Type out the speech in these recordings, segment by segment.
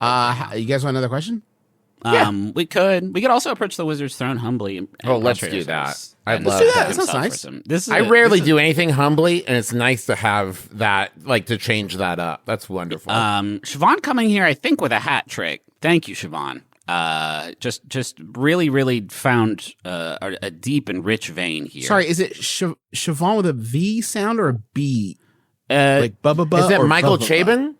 You guys want another question? We could also approach the wizard's throne humbly. And let's do that. I'd love that. That sounds nice. I rarely do anything humbly, and it's nice to have that, like, to change that up. That's wonderful. Siobhan coming here, I think, with a hat trick. Thank you, Siobhan. Just really, really found a deep and rich vein here. Sorry, is it Siobhan with a V sound or a B? Like Bubba? Is it Michael Chabon?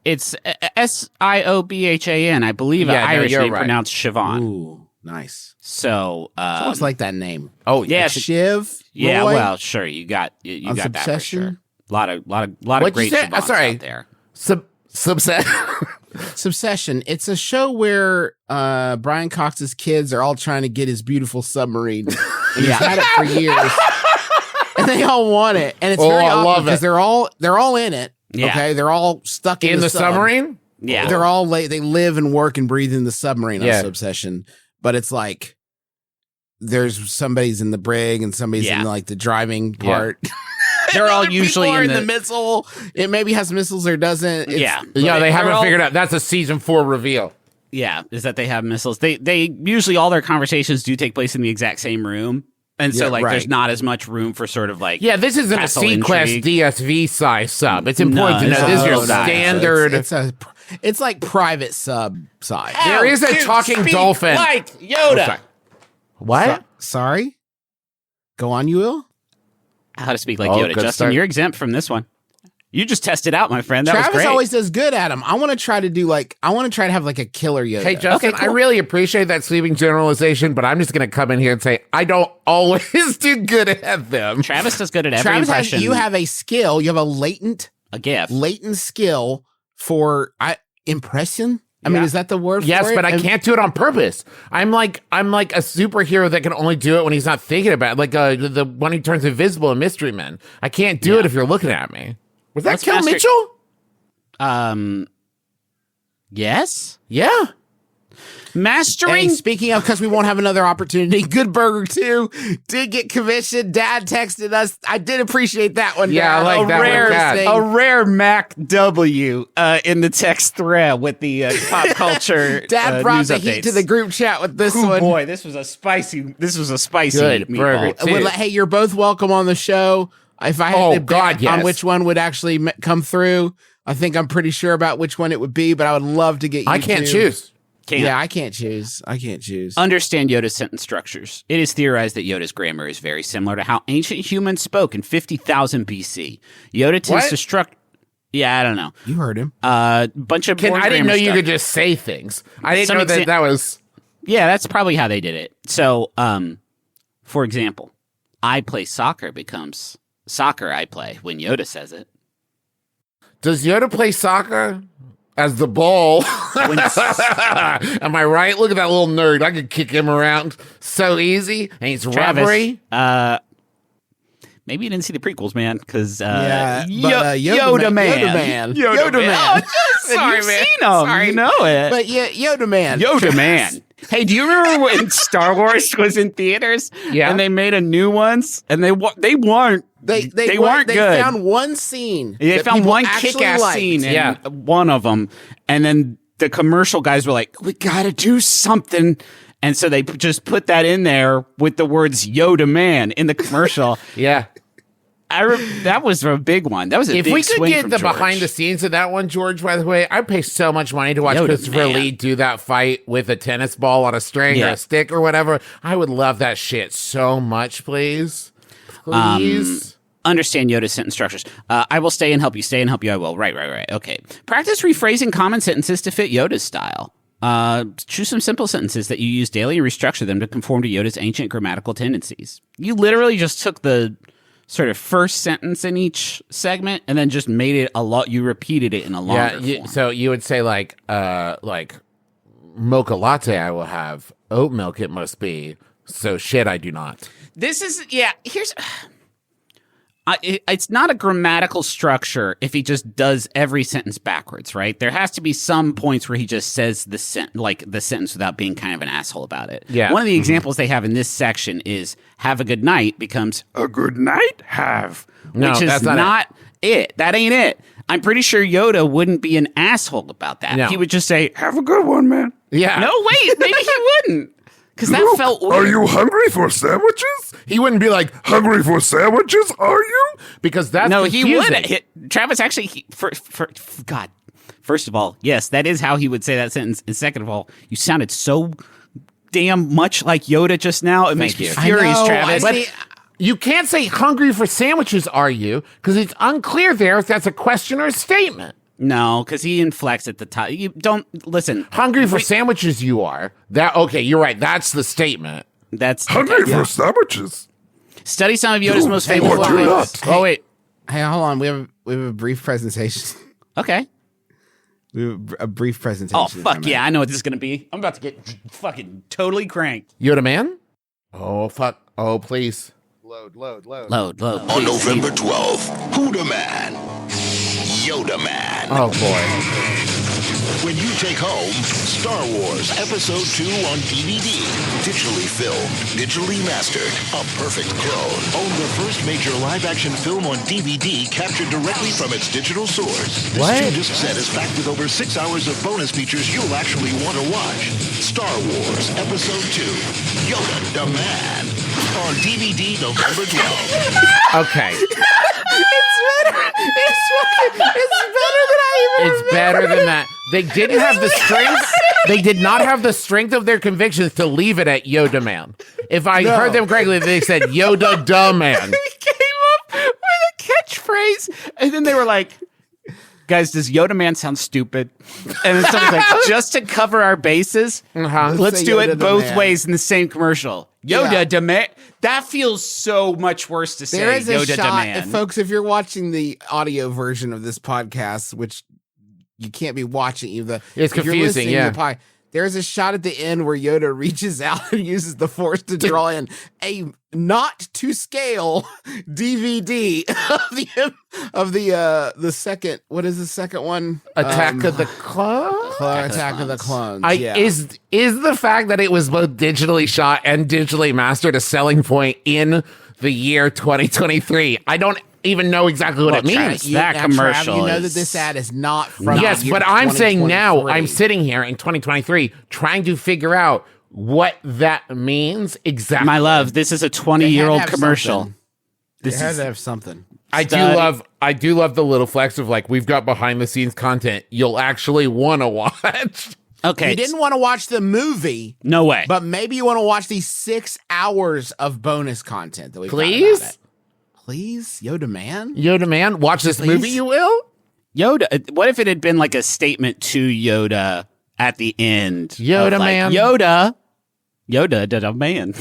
It's Siobhan. I believe an Irish name pronounced Siobhan. Ooh, nice. So, I almost like that name. Oh, yeah, like Shiv. Yeah, Roy, well, sure, you got that for sure. A lot of great Siobhans out there. Subsession. It's a show where Brian Cox's kids are all trying to get his beautiful submarine. And he's had it for years, and they all want it. And it's very awesome because they're all in it. Yeah. Okay, they're all stuck in the submarine. Yeah, they're all they live and work and breathe in the submarine on Subsession. But it's like there's somebody's in the brig and somebody's in like the driving part. They're all usually in the missile. It maybe has missiles or doesn't. They haven't figured out. That's a season 4 reveal. Yeah, is that they have missiles. They usually all their conversations do take place in the exact same room. And so, there's not as much room for sort of like... Yeah, this isn't a Sequest DSV size sub. It's important to know this is your standard... It's like private sub size. There is a talking dolphin. Like Yoda. What? Sorry? Go on, you will? How to speak like Yoda. Justin, you're exempt from this one. You just tested out, my friend. That was great. Travis always does good at him. I want to try to have like a killer Yoda. Hey, Justin, okay, cool. I really appreciate that sweeping generalization, but I'm just going to come in here and say I don't always do good at them. Travis does good at every impression. You have a skill. You have a gift. Latent skill for impression. I mean, is that the word? Yes, for but I can't do it on purpose. I'm like a superhero that can only do it when he's not thinking about it. Like the one who turns invisible in Mystery Men. I can't do it if you're looking at me. Was that Kel Mitchell? Yes. Yeah. Mastering. Hey, speaking of, because we won't have another opportunity, Good Burger 2 did get commissioned. Dad texted us. I did appreciate that one. Yeah, Dad. I like that one. A rare Mac W in the text thread with the pop culture. Dad brought news the updates. heat to the group chat with this one. Boy, this was a spicy Good meatball. Hey, you're both welcome on the show. If I had to bet on which one would actually come through, I think I'm pretty sure about which one it would be, but I would love to get you I can't choose. Yeah, I can't choose. Understand Yoda's sentence structures. It is theorized that Yoda's grammar is very similar to how ancient humans spoke in 50,000 BC. Yoda tends to structure... Yeah, I don't know. You heard him. Bunch of I didn't know you could just say things. I didn't know that was... Yeah, that's probably how they did it. So, for example, I play soccer becomes soccer I play when Yoda says it. Does Yoda play soccer as the ball? Am I right? Look at that little nerd. I could kick him around so easy. And he's rubbery. Maybe you didn't see the prequels, man, because Yoda Man. Oh, sorry, man. Seen them. Sorry. You know it. But Yoda Man. Hey, do you remember when Star Wars was in theaters? Yeah. And they made a new ones, and they weren't good. They found one scene. They found one kick-ass scene in one of them, and then the commercial guys were like, "We got to do something." And so they just put that in there with the words Yoda Man in the commercial. Yeah. That was a big one. That was a big swing. If we could get the behind the scenes of that one, George, by the way, I'd pay so much money to watch Christopher Lee do that fight with a tennis ball on a string or a stick or whatever. I would love that shit so much, please. Please. Understand Yoda's sentence structures. I will stay and help you. Stay and help you. I will. Right. Okay. Practice rephrasing common sentences to fit Yoda's style. Choose some simple sentences that you use daily and restructure them to conform to Yoda's ancient grammatical tendencies. You literally just took the sort of first sentence in each segment and then just made it a lot. You repeated it in a longer form. So you would say like mocha latte I will have, oat milk it must be, so shit I do not. This is, here's... it's not a grammatical structure if he just does every sentence backwards, right? There has to be some points where he just says the sentence without being kind of an asshole about it. Yeah. One of the examples they have in this section is "have a good night" becomes "a good night have," which is not it. That ain't it. I'm pretty sure Yoda wouldn't be an asshole about that. No. He would just say, "Have a good one, man." Yeah. No, wait, maybe he wouldn't. Because that felt weird. Are you hungry for sandwiches? He wouldn't be like, hungry for sandwiches, are you? Because that's No, confusing. he would. Travis actually, God, first of all, yes, that is how he would say that sentence. And second of all, you sounded so damn much like Yoda just now. It makes me furious, Travis. But you can't say hungry for sandwiches, are you? Because it's unclear there if that's a question or a statement. No, because he inflects at the top. You don't listen. Hungry for sandwiches, you are. Okay, you're right. That's the statement. That's Hungry for sandwiches. Study some of Yoda's most famous or do lines. not. Oh wait, Hey, hold on. We have a brief presentation. okay. We have a brief presentation. Oh fuck yeah, I know what this is gonna be. I'm about to get fucking totally cranked. Yoda man? Oh, fuck. Oh, please. Load. Load. On please. November 12th, Huda Man, Yoda Man. Oh, boy. When you take home Star Wars Episode 2 on DVD, digitally filmed, digitally mastered, a perfect clone. Own the first major live-action film on DVD captured directly from its digital source. This What? 2-disc set is packed with over 6 hours of bonus features you'll actually want to watch. Star Wars Episode 2, Yoda the Man, on DVD November 12th. Okay. It's It's better than that. They didn't have the strength. They did not have the strength of their convictions to leave it at Yoda Man. If I heard them correctly, they said Yoda dumb man. He came up with a catchphrase, and then they were like, "Guys, does Yoda Man sound stupid?" And then someone's like, "Just to cover our bases, let's Say do Yoda it the both man. ways in the same commercial." Yoda Yeah. demand. That feels so much worse to say. There is a Yoda shot, demand. folks. If you're watching the audio version of this podcast, which you can't be watching, It's if you're confusing, listening to yeah. the pod, there's a shot at the end where Yoda reaches out and uses the Force to draw in a not to scale DVD of the second. What is the second one? Attack of the Clones. Attack of the Clones. Yeah. Is the fact that it was both digitally shot and digitally mastered a selling point in the year 2023? I don't even know exactly what it means. That Now, commercial Trav, you know is- that this ad is not from. Yes, the year but I'm saying now 2023. I'm sitting here in 2023 trying to figure out what that means exactly. My love, this is a They had to 20-year-old have commercial. something. This They had is to have something. I do love the little flex of like we've got behind the scenes content you'll actually want to watch. okay. You didn't want to watch the movie, No way. but maybe you want to watch these 6 hours of bonus content that we've got Please? about it. Please, Yoda man. Yoda man, watch this Please? movie, you will. Yoda. What if it had been like a statement to Yoda at the end? Yoda of, like, man. Yoda, da man.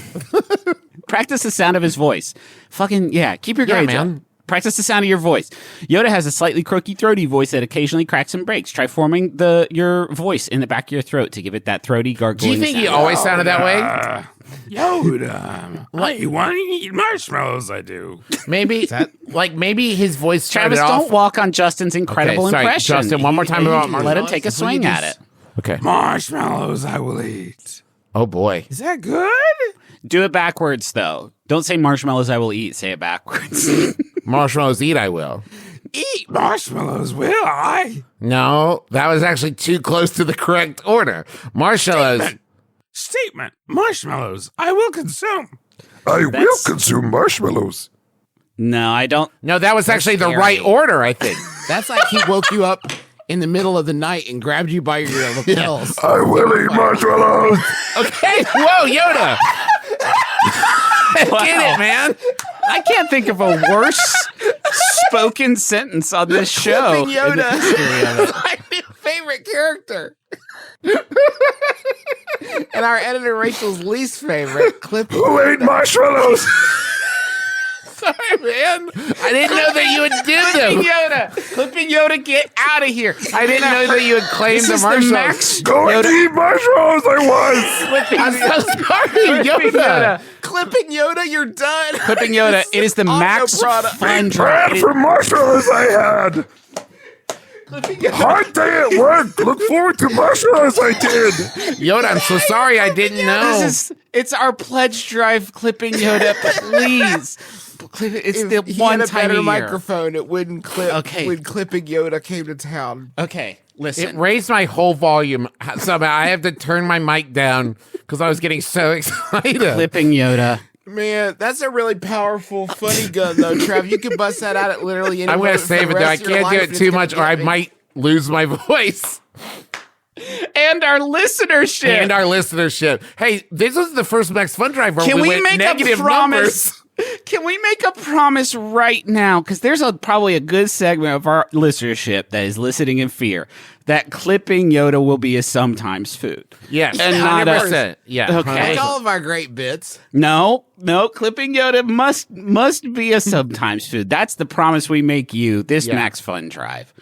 Practice the sound of his voice. Fucking yeah. Keep your grades man. up. Practice the sound of your voice. Yoda has a slightly croaky, throaty voice that occasionally cracks and breaks. Try forming your voice in the back of your throat to give it that throaty, Do gargling you think sound. he always sounded that way? Yoda. I want to eat marshmallows, I do. Maybe, maybe his voice started Travis, off. don't walk on Justin's incredible sorry, impression. Justin, one more time about Let him marshmallows. take a swing at it. Okay. Marshmallows I will eat. Oh boy. Is that good? Do it backwards, though. Don't say marshmallows I will eat. Say it backwards. Marshmallows eat, I will. Eat marshmallows, will I? No, that was actually too close to the correct order. Marshmallows. Statement. Marshmallows I will consume. I will consume marshmallows. No, I don't. No, that was actually the scary. right order, I think. That's like he woke you up in the middle of the night and grabbed you by your lapels. I will eat marshmallows. Okay, whoa, Yoda. Get it, man. I can't think of a worse spoken sentence on this show. Clipping Yoda. My new favorite character. And our editor Rachel's least favorite. Clipping. Who ate marshmallows? Sorry, man. I didn't know that you would do Clipping them. Yoda. Clipping Yoda, get out of here. I didn't know that you would claim This the is the marshmallows. max. Go and eat marshmallows, I was. Clipping I'm so sorry, Clipping Yoda. Clipping Yoda, you're done. Clipping Yoda. It is the Audio max product. fun Bad drive. for marshmallows I had. Hard day at work. Look forward to marshmallows I did. Yoda, I'm so sorry I didn't know. It's our pledge drive, Clipping Yoda. Please, It's if the he one had a time better a year. microphone, it wouldn't clip. Okay. When Clipping Yoda came to town. Okay, listen. It raised my whole volume. Somehow I have to turn my mic down because I was getting so excited. Clipping Yoda. Man, that's a really powerful, funny gun, though, Trav. You could bust that out at literally any I'm going to moment for save the it, though. I rest of your can't do life, it too much, or I might lose my voice. And our listenership. Hey, this was the first Max Fun Drive where Can we went make negative a promise? numbers. Can we make a promise right now? Because there's probably a good segment of our listenership that is listening in fear that Clipping Yoda will be a sometimes food. Yes, and not 100%. Yeah, okay. Like all of our great bits. No, Clipping Yoda must be a sometimes food. That's the promise we make you this Max Fun Drive.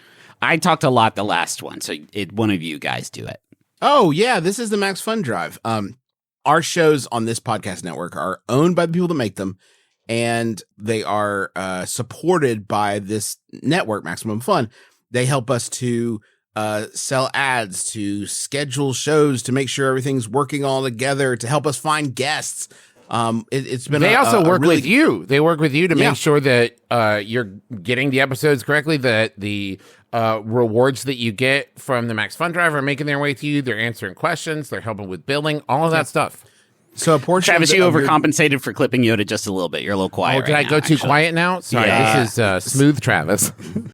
I talked a lot the last one, so one of you guys do it. Oh, yeah, this is the Max Fun Drive. Our shows on this podcast network are owned by the people that make them, and they are supported by this network, Maximum Fun. They help us to sell ads, to schedule shows, to make sure everything's working all together, to help us find guests. It's been. They also work with you. They work with you to Yeah. make sure that you're getting the episodes correctly. That the rewards that you get from the Max Fun Drive are making their way to you. They're answering questions. They're helping with billing. All of that stuff. So a portion. Travis, of you your- overcompensated for Clipping Yoda just a little bit. You're a little quiet. Did I go too quiet now? Sorry, Yeah. this is Smooth Travis.